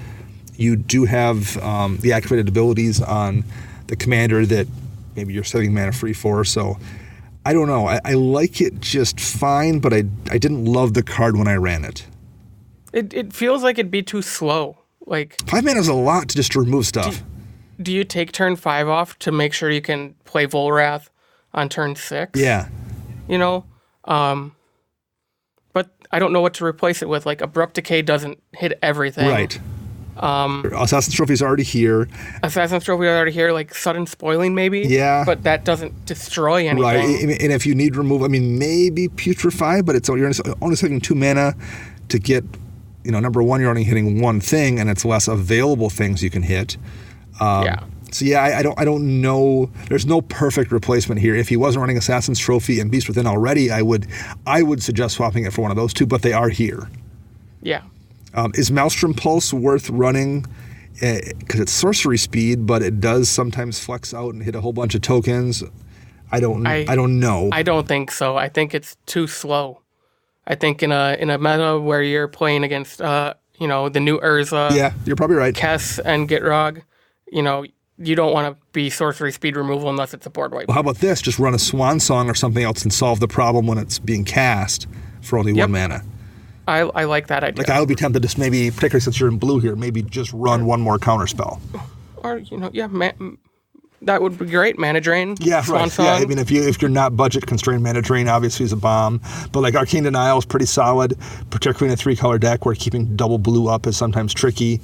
you do have the activated abilities on the commander that maybe you're setting mana free for. So, I don't know. I like it just fine, but I didn't love the card when I ran it. It feels like it'd be too slow. Like 5 mana is a lot to just remove stuff. Do you take turn 5 off to make sure you can play Volrath on turn 6? Yeah. But I don't know what to replace it with. Like, Abrupt Decay doesn't hit everything. Right. Assassin's Trophy's already here. Assassin's Trophy is already here, like Sudden Spoiling maybe. Yeah. But that doesn't destroy anything. Right. And if you need removal, maybe Putrefy, but you're only saving 2 mana to get, number 1, you're only hitting 1 thing, and it's less available things you can hit. So yeah, I don't know. There's no perfect replacement here. If he wasn't running Assassin's Trophy and Beast Within already, I would suggest swapping it for one of those 2, but they are here. Yeah. Is Maelstrom Pulse worth running? Because it's sorcery speed, but it does sometimes flex out and hit a whole bunch of tokens. I don't know. I don't think so. I think it's too slow. I think in a meta where you're playing against the new Urza. Yeah, you're probably right. Kess and Gitrog. You don't want to be sorcery speed removal unless it's a board wipe. Well, how about this? Just run a Swan Song or something else and solve the problem when it's being cast for only 1 mana. I like that idea. Like I would be tempted to just maybe, particularly since you're in blue here, maybe just run 1 more counter spell. Or that would be great. Mana Drain. Yeah, Swan right. Song. Yeah, I mean, if you're not budget constrained, Mana Drain obviously is a bomb. But like Arcane Denial is pretty solid, particularly in a 3-color deck where keeping double blue up is sometimes tricky.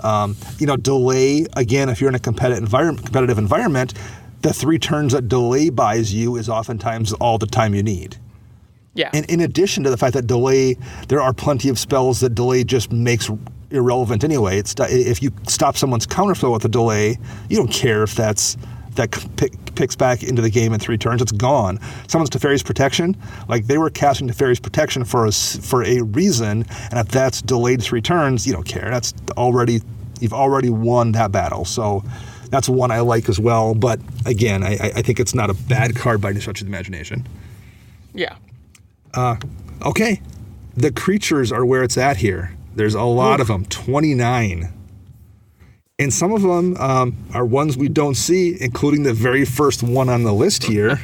Delay, again, if you're in a competitive environment, the 3 turns that delay buys you is oftentimes all the time you need. Yeah. And in addition to the fact that delay, there are plenty of spells that delay just makes irrelevant anyway. If you stop someone's counterflow with a delay, you don't care if that picks back into the game in 3 turns. It's gone. Someone's Teferi's Protection, like they were casting Teferi's Protection for a reason, and if that's delayed 3 turns, you don't care. You've already won that battle. So that's one I like as well. But again, I think it's not a bad card by any stretch of the imagination. Yeah. Okay. The creatures are where it's at here. There's a lot of them, 29. And some of them are ones we don't see, including the very first one on the list here,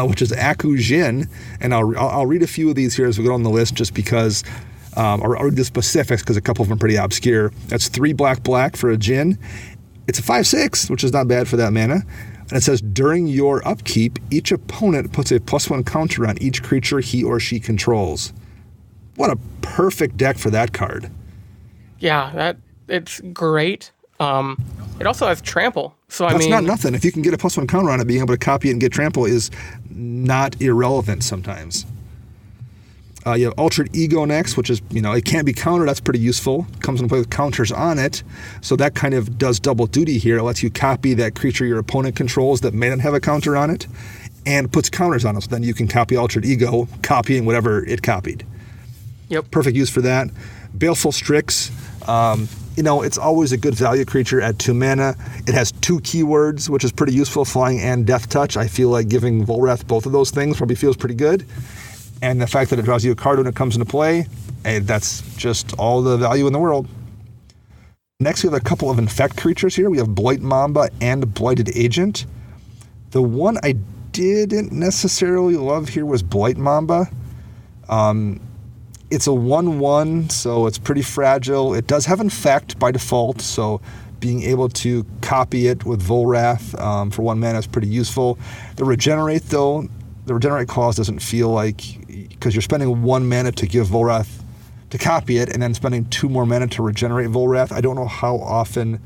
which is Aku Jin. And I'll read a few of these here as we go on the list just because, I'll read the specifics because a couple of them are pretty obscure. That's 3 black for a Jin. It's a 5/6, which is not bad for that mana. And it says, during your upkeep, each opponent puts a +1 counter on each creature he or she controls. What a perfect deck for that card. Yeah, it's great. It also has trample. So That's not nothing. If you can get a +1 counter on it, being able to copy it and get trample is not irrelevant sometimes. You have Altered Ego next, which is, it can't be countered. That's pretty useful. Comes into play with counters on it. So that kind of does double duty here. It lets you copy that creature your opponent controls that may not have a counter on it and puts counters on it. So then you can copy Altered Ego, copying whatever it copied. Yep. Perfect use for that. Baleful Strix. It's always a good value creature at 2 mana. It has 2 keywords, which is pretty useful, Flying and Death Touch. I feel like giving Volrath both of those things probably feels pretty good. And the fact that it draws you a card when it comes into play, that's just all the value in the world. Next, we have a couple of Infect creatures here. We have Blight Mamba and Blighted Agent. The one I didn't necessarily love here was Blight Mamba. It's a 1/1, so it's pretty fragile. It does have Infect by default, so being able to copy it with Volrath for 1 mana is pretty useful. The Regenerate clause doesn't feel like, because you're spending 1 mana to give Volrath to copy it and then spending 2 more mana to regenerate Volrath. I don't know how often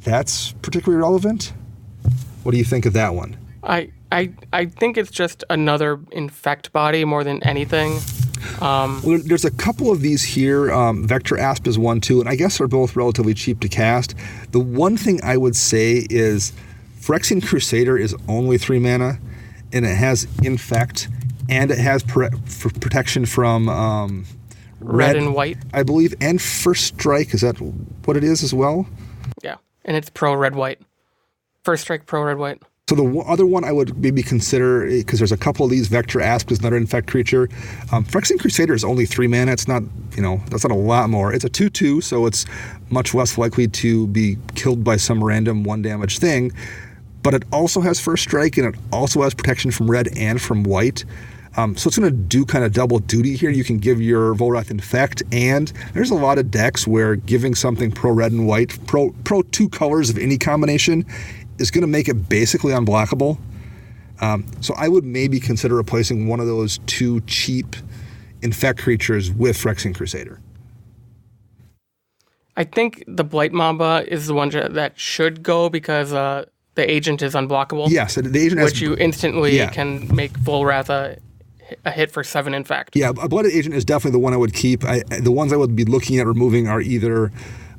that's particularly relevant. What do you think of that one? I think it's just another Infect body more than anything. Well, there's a couple of these here. Vector Asp is one too, and I guess they're both relatively cheap to cast. The one thing I would say is Phyrexian Crusader is only 3 mana, and it has Infect, and it has protection from red and white, I believe, and First Strike. Is that what it is as well? Yeah, and it's pro red-white. First Strike pro red-white. So the other one I would maybe consider, because there's a couple of these, Vector Asp is another Infect creature. Phyrexian Crusader is only 3 mana. It's not, that's not a lot more. It's a 2/2, so it's much less likely to be killed by some random 1 damage thing. But it also has First Strike, and it also has protection from red and from white. So it's going to do kind of double duty here. You can give your Volrath Infect, and there's a lot of decks where giving something pro red and white, pro 2 colors of any combination, is going to make it basically unblockable. So I would maybe consider replacing one of those 2 cheap Infect creatures with Phyrexian Crusader. I think the Blight Mamba is the one that should go because the agent is unblockable. Yes, the agent has... Which you instantly can make Volrath a hit for 7 Infect. Yeah, a Blighted Agent is definitely the one I would keep. The ones I would be looking at removing are either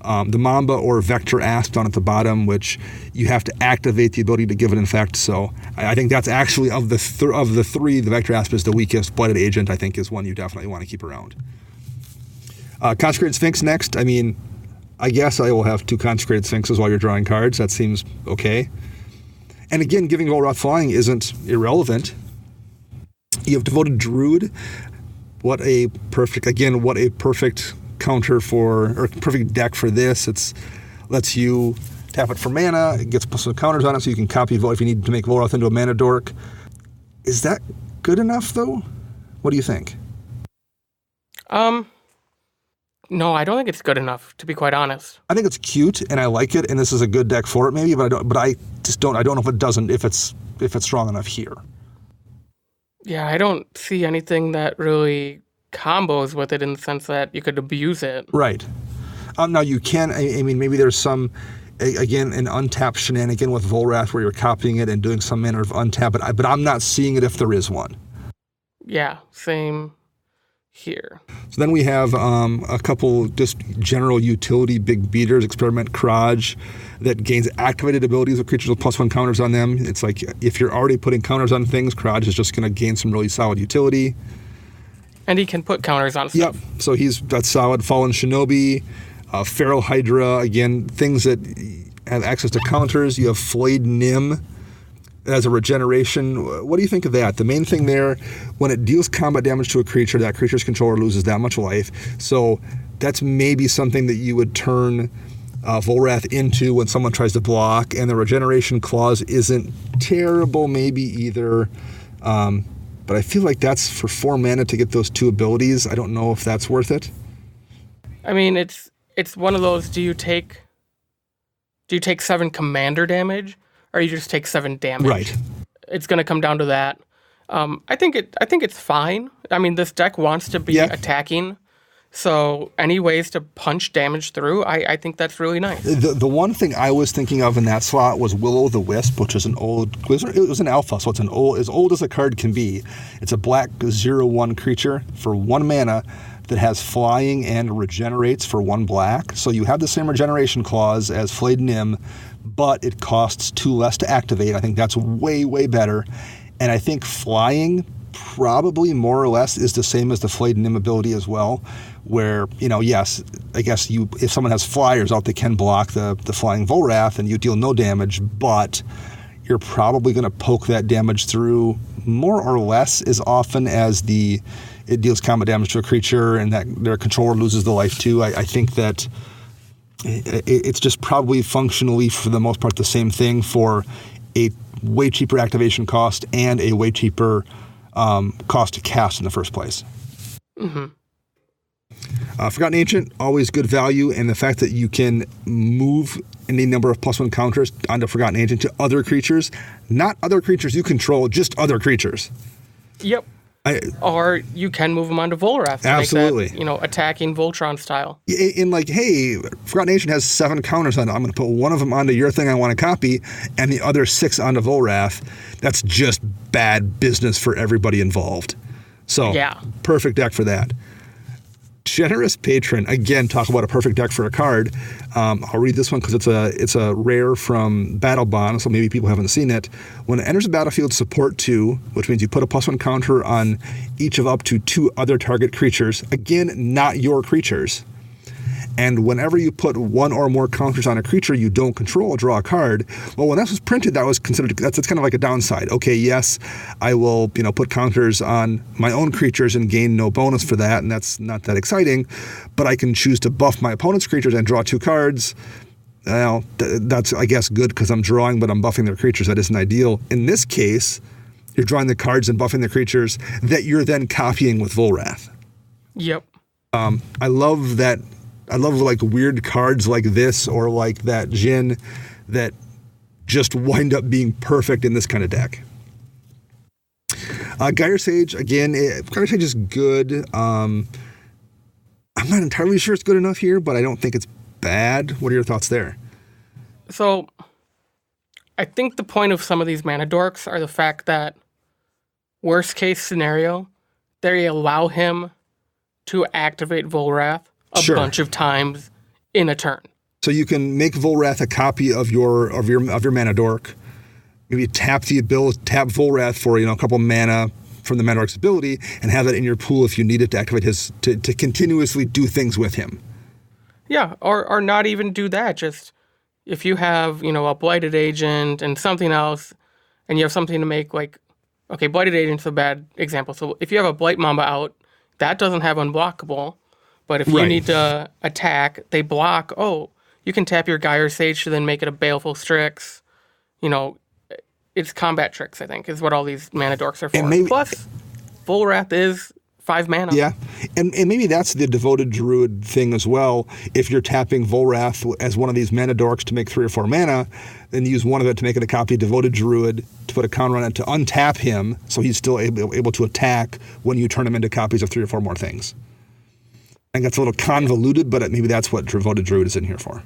the Mamba or Vector Asp down at the bottom, which you have to activate the ability to give it Infect. So I think that's actually, of the 3, the Vector Asp is the weakest. Blighted Agent, I think, is one you definitely want to keep around. Consecrated Sphinx next. I mean, I guess I will have 2 Consecrated Sphinxes while you're drawing cards. That seems okay. And again, giving Volrath Flying isn't irrelevant. You have Devoted Druid. What a perfect counter or perfect deck for this. It lets you tap it for mana. It gets some counters on it so you can copy Volrath if you need to make Volrath into a mana dork. Is that good enough, though? What do you think? No, I don't think it's good enough, to be quite honest. I think it's cute and I like it, and this is a good deck for it, maybe. But I don't know if it doesn't if it's strong enough here. Yeah, I don't see anything that really combos with it in the sense that you could abuse it. Right. Now you can. I mean, maybe there's some. Again, an untapped shenanigan with Volrath where you're copying it and doing some manner of untap, but I'm not seeing it if there is one. Yeah, same here. So then we have a couple just general utility big beaters, Experiment Kraj, that gains activated abilities with creatures with +1 counters on them. It's like if you're already putting counters on things, Kraj is just going to gain some really solid utility. And he can put counters on stuff. Yep, so that's solid. Fallen Shinobi, Feral Hydra, again, things that have access to counters. You have Flayed Nim as a regeneration. What do you think of that? The main thing there, when it deals combat damage to a creature, that creature's controller loses that much life. So that's maybe something that you would turn Volrath into when someone tries to block, and the regeneration clause isn't terrible maybe either. But I feel like that's for 4 mana to get those 2 abilities. I don't know if that's worth it. I mean, it's one of those, do you take 7 commander damage, or you just take 7 damage? Right. It's going to come down to that. I think it's fine. I mean, this deck wants to be attacking, so any ways to punch damage through, I think that's really nice. The one thing I was thinking of in that slot was Will-O-the-Wisp, which is it was an alpha, so it's as old as a card can be. It's a black 0/1 creature for 1 mana that has flying and regenerates for 1 black. So you have the same regeneration clause as Flayed Nim, but it costs 2 less to activate. I think that's way, way better. And I think flying probably more or less is the same as the Flayed Nim ability as well, where, yes, I guess if someone has flyers out, they can block the flying Volrath and you deal no damage, but you're probably going to poke that damage through more or less as often as it deals combat damage to a creature and that their controller loses the life too. I think that it's just probably functionally, for the most part, the same thing for a way cheaper activation cost and a way cheaper cost to cast in the first place. Mm-hmm. Forgotten Ancient, always good value, and the fact that you can move any number of +1 counters onto Forgotten Ancient to other creatures, not other creatures you control, just other creatures. Yep. Or you can move them onto Volrath. Absolutely. Make that, attacking Voltron style. In hey, Forgotten Ancient has 7 counters on it. I'm going to put 1 of them onto your thing I want to copy, and the other 6 onto Volrath. That's just bad business for everybody involved. So, perfect deck for that. Generous Patron, again, talk about a perfect deck for a card. I'll read this one because it's a rare from Battle Bond, so maybe people haven't seen it. When it enters the battlefield, support 2, which means you put a +1 counter on each of up to 2 other target creatures. Again, not your creatures. And whenever you put 1 or more counters on a creature you don't control, draw a card. Well, when that was printed, that was considered, that's kind of like a downside. Okay, yes, I will, put counters on my own creatures and gain no bonus for that, and that's not that exciting. But I can choose to buff my opponent's creatures and draw 2 cards. Well, that's, I guess, good because I'm drawing, but I'm buffing their creatures. That isn't ideal. In this case, you're drawing the cards and buffing the creatures that you're then copying with Volrath. Yep. I love that. I love like weird cards like this or like that Jin that just wind up being perfect in this kind of deck. Gyre Sage, again, Gyre Sage is good. I'm not entirely sure it's good enough here, but I don't think it's bad. What are your thoughts there? So, I think the point of some of these mana dorks are the fact that, worst case scenario, they allow him to activate Volrath a bunch of times in a turn. So you can make Volrath a copy of your mana dork. Maybe tap Volrath for a couple mana from the mana dork's ability, and have that in your pool if you need it to activate his to continuously do things with him. Yeah, or not even do that. Just if you have a Blighted Agent and something else, and you have something to make Blighted Agent's a bad example. So if you have a Blight Mamba out, that doesn't have unblockable. But if you need to attack, they block. Oh, you can tap your Gyre Sage to then make it a Baleful Strix. It's combat tricks, I think, is what all these mana dorks are for. Plus, Volrath is 5 mana. Yeah, and maybe that's the Devoted Druid thing as well. If you're tapping Volrath as one of these mana dorks to make 3 or 4 mana, then use one of it to make it a copy of Devoted Druid, to put a counter on it to untap him, so he's still able to attack when you turn him into copies of 3 or 4 more things. I think that's a little convoluted, but maybe that's what Devoted Druid is in here for.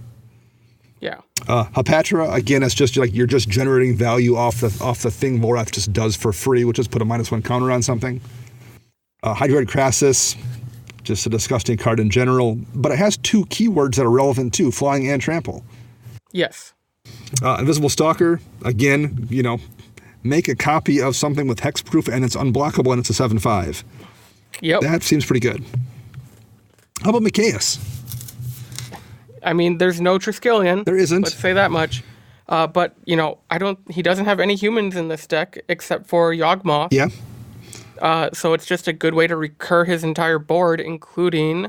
Yeah. Hapatra, again, it's just like you're just generating value off the thing Volrath just does for free, which is put a -1 counter on something. Hydroid Crassus, just a disgusting card in general, but it has 2 keywords that are relevant too, flying and trample. Yes. Invisible Stalker, again, make a copy of something with hexproof and it's unblockable and it's a 7/5. Yep. That seems pretty good. How about Mikaeus? I mean, there's no Triskelion. There isn't. Let's say that much. But, he doesn't have any humans in this deck except for Yawgmoth. Yeah. So it's just a good way to recur his entire board, including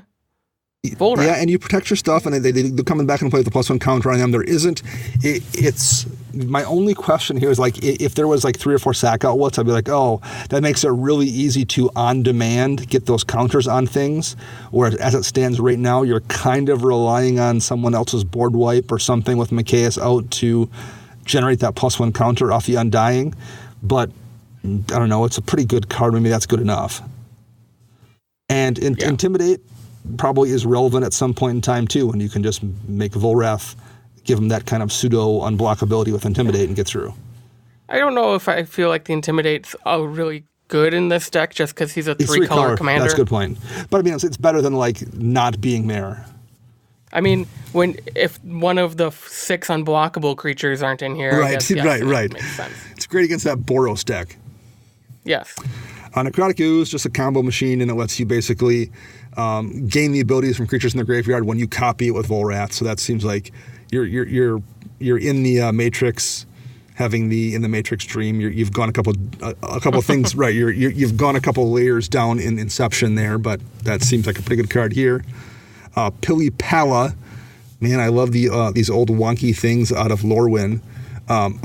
Volrath. Yeah, and you protect your stuff, and they're coming back and play with the +1 counter on them. There isn't. It's my only question here is like if there was like 3 or 4 sack outlets, I'd be like, oh, that makes it really easy to on demand get those counters on things. Whereas as it stands right now, you're kind of relying on someone else's board wipe or something with Mikaeus out to generate that +1 counter off the Undying. But I don't know. It's a pretty good card. Maybe that's good enough. And Intimidate probably is relevant at some point in time too, when you can just make Volrath, give him that kind of pseudo unblockability with Intimidate and get through. I don't know if I feel like the Intimidate's really good in this deck just because he's a 3-color commander. That's a good point. But I mean, it's better than like not being there. I mean, if one of the 6 unblockable creatures aren't in here, right, I guess, yes, right. Makes sense. It's great against that Boros deck. Yes. Necrotic Ooze, just a combo machine, and it lets you basically gain the abilities from creatures in the graveyard when you copy it with Volrath. So that seems like you're in the Matrix, in the Matrix dream. You've gone a couple things right. You've gone a couple layers down in Inception there, but that seems like a pretty good card here. Pili Pala, man, I love these old wonky things out of Lorwyn.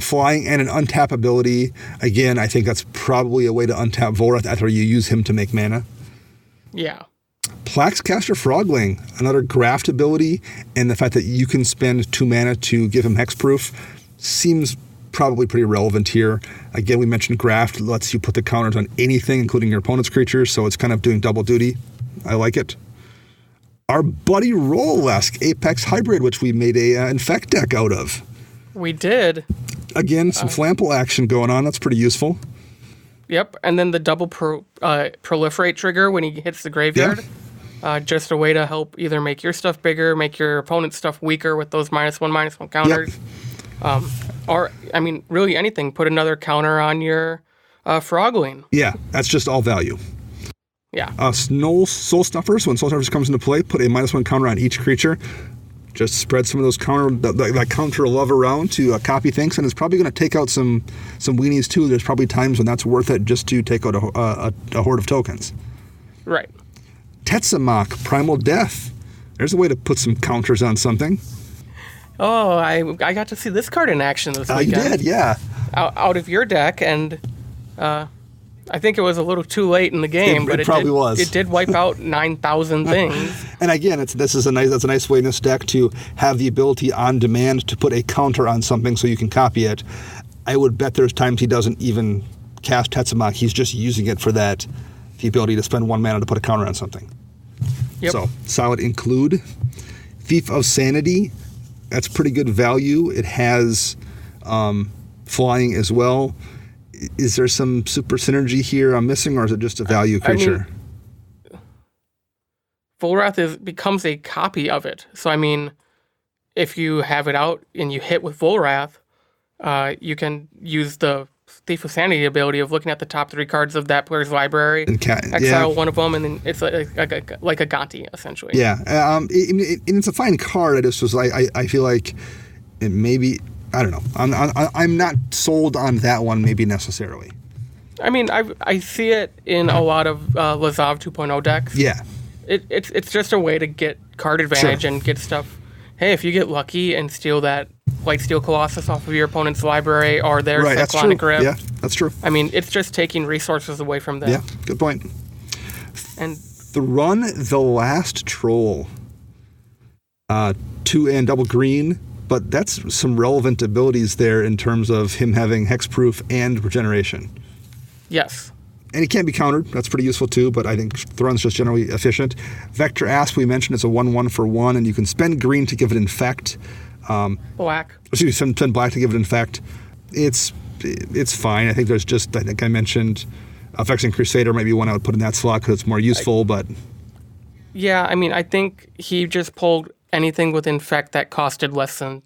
Flying and an untap ability. Again, I think that's probably a way to untap Volrath after you use him to make mana. Yeah. Plaxcaster Frogling, another graft ability, and the fact that you can spend 2 mana to give him hexproof seems probably pretty relevant here. Again, we mentioned graft lets you put the counters on anything, including your opponent's creatures, so it's kind of doing double duty. I like it. Our Buddy Roll-esque Apex Hybrid, which we made a Infect deck out of. We did. Again, some flample action going on. That's pretty useful. Yep, and then the double proliferate trigger when he hits the graveyard. Yeah. Just a way to help either make your stuff bigger, make your opponent's stuff weaker with those -1/-1 counters. Yep. Or, I mean, really anything. Put another counter on your Frogling. Yeah, that's just all value. Yeah. Soul Stuffers, when Soul Stuffers comes into play, put a -1 counter on each creature. Just spread some of those that counter love around to copy things, and it's probably going to take out some weenies too. There's probably times when that's worth it just to take out a horde of tokens. Right. Tetsamok, Primal Death. There's a way to put some counters on something. Oh, I got to see this card in action this weekend. You did, yeah. Out of your deck, and I think it was a little too late in the game, but it probably was. It did wipe out 9,000 things. And again, that's a nice way in this deck to have the ability on demand to put a counter on something so you can copy it. I would bet there's times he doesn't even cast Tetsamok. He's just using it for the ability to spend 1 mana to put a counter on something. Yep. So solid include. Thief of Sanity, that's pretty good value. It has flying as well. Is there some super synergy here I'm missing, or is it just a value creature? I mean, Volrath becomes a copy of it. So, I mean, if you have it out and you hit with Volrath, you can use the Thief of Sanity ability of looking at the top 3 cards of that player's library, exile one of them, and then it's like a Gonti, essentially. Yeah, and it's a fine card. I feel like it maybe... I don't know. I'm not sold on that one, maybe necessarily. I mean, I see it in a lot of Lazav 2.0 decks. Yeah. It's just a way to get card advantage and get stuff. Hey, if you get lucky and steal that Lightsteel Colossus off of your opponent's library or their Cyclonic Rift. Yeah, that's true. I mean, it's just taking resources away from them. Yeah, good point. And the run, The Last Troll. 2 and double green, but that's some relevant abilities there in terms of him having hexproof and regeneration. Yes. And he can't be countered. That's pretty useful too, but I think the run's just generally efficient. Vector Asp, we mentioned, is a 1/1 for 1, and you can spend green to give it Infect. Black. Spend black to give it Infect. It's fine. I think there's just, I think I mentioned Vexing Crusader might be one I would put in that slot because it's more useful, but... Yeah, I mean, I think he just pulled anything with Infect that costed less than...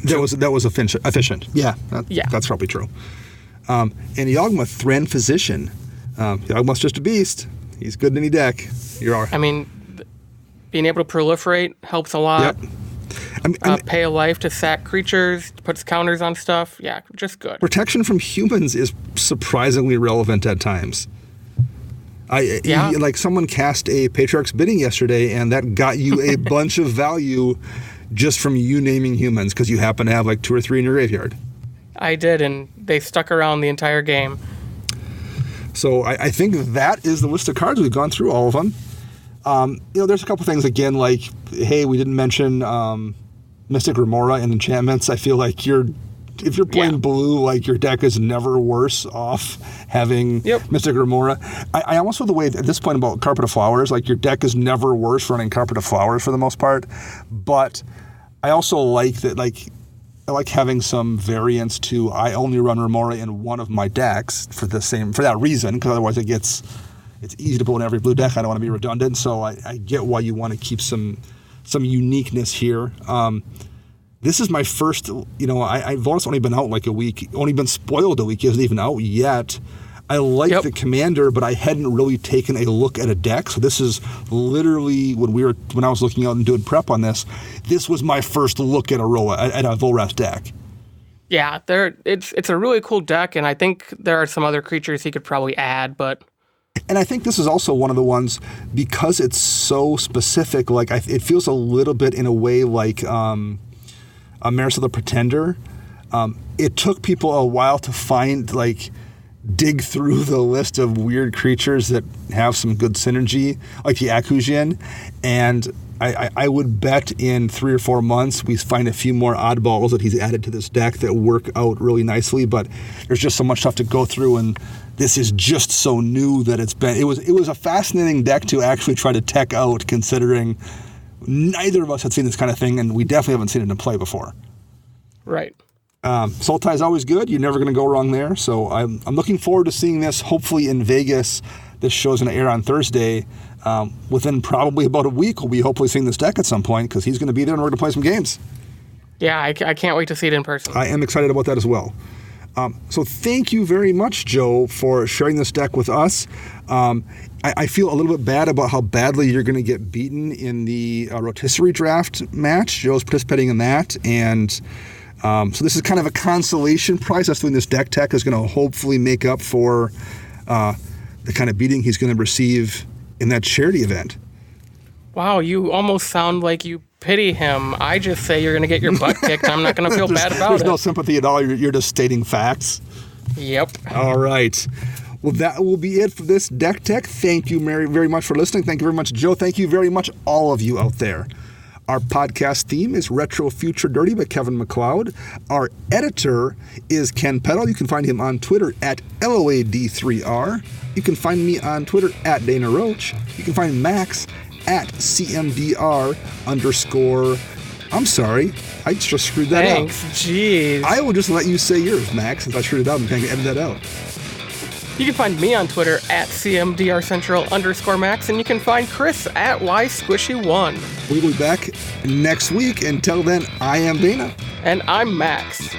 That was efficient. Yeah, that's probably true. And Yawgmoth, Thran Physician. Yawgmoth's just a beast. He's good in any deck. I mean, being able to proliferate helps a lot. Yep. Pay a life to sack creatures, puts counters on stuff. Yeah, just good. Protection from humans is surprisingly relevant at times. Like someone cast a Patriarch's Bidding yesterday, and that got you a bunch of value just from you naming humans because you happen to have like 2 or 3 in your graveyard. I did, and they stuck around the entire game. So I think that is the list of cards. We've gone through all of them. There's a couple things again, like, hey, we didn't mention Mystic Remora and enchantments. I feel like if you're playing blue, like your deck is never worse off having Mystic Remora. I almost feel the way at this point about Carpet of Flowers, like your deck is never worse running Carpet of Flowers for the most part. But I also like that, like, I like having some variance to I only run Remora in one of my decks for that reason, because otherwise it's easy to put in every blue deck. I don't want to be redundant, so I get why you want to keep some uniqueness here. This is my first, Volrath's only been out like a week, only been spoiled a week. He isn't even out yet. I like the commander, but I hadn't really taken a look at a deck. So this is literally when I was looking out and doing prep on this. This was my first look at a Volrath deck. Yeah, it's a really cool deck, and I think there are some other creatures he could probably add, but. And I think this is also one of the ones, because it's so specific. Like it feels a little bit in a way like Maris of the Pretender. It took people a while to find dig through the list of weird creatures that have some good synergy, like the Akujin, and I would bet in 3 or 4 months we find a few more oddballs that he's added to this deck that work out really nicely, but there's just so much stuff to go through, and this is just so new that it was a fascinating deck to actually try to tech out, considering neither of us had seen this kind of thing, and we definitely haven't seen it in play before. Right. Sultai is always good. You're never going to go wrong there. So I'm looking forward to seeing this, hopefully in Vegas. This show's going to air on Thursday. Within probably about a week, we'll be hopefully seeing this deck at some point because he's going to be there and we're going to play some games. Yeah, I can't wait to see it in person. I am excited about that as well. So thank you very much, Joe, for sharing this deck with us. I feel a little bit bad about how badly you're going to get beaten in the rotisserie draft match. Joe's participating in that, and so this is kind of a consolation prize. That's when this deck tech is going to hopefully make up for the kind of beating he's going to receive in that charity event. Wow, you almost sound like you pity him. I just say you're going to get your butt kicked. I'm not going to feel bad about it. There's no sympathy at all. You're just stating facts. Yep. All right. Well, that will be it for this deck tech. Thank you very, very much for listening. Thank you very much, Joe. Thank you very much, all of you out there. Our podcast theme is Retro Future Dirty by Kevin MacLeod. Our editor is Ken Peddle. You can find him on Twitter at LOAD3R. You can find me on Twitter at Dana Roach. You can find Max at CMDR_. I'm sorry, I just screwed that up. Thanks, jeez. I will just let you say yours, Max, since I screwed it up and can't edit that out. You can find me on Twitter at CMDRCentral_Max, and you can find Chris at YSquishy1. We'll be back next week. Until then, I am Dana. And I'm Max.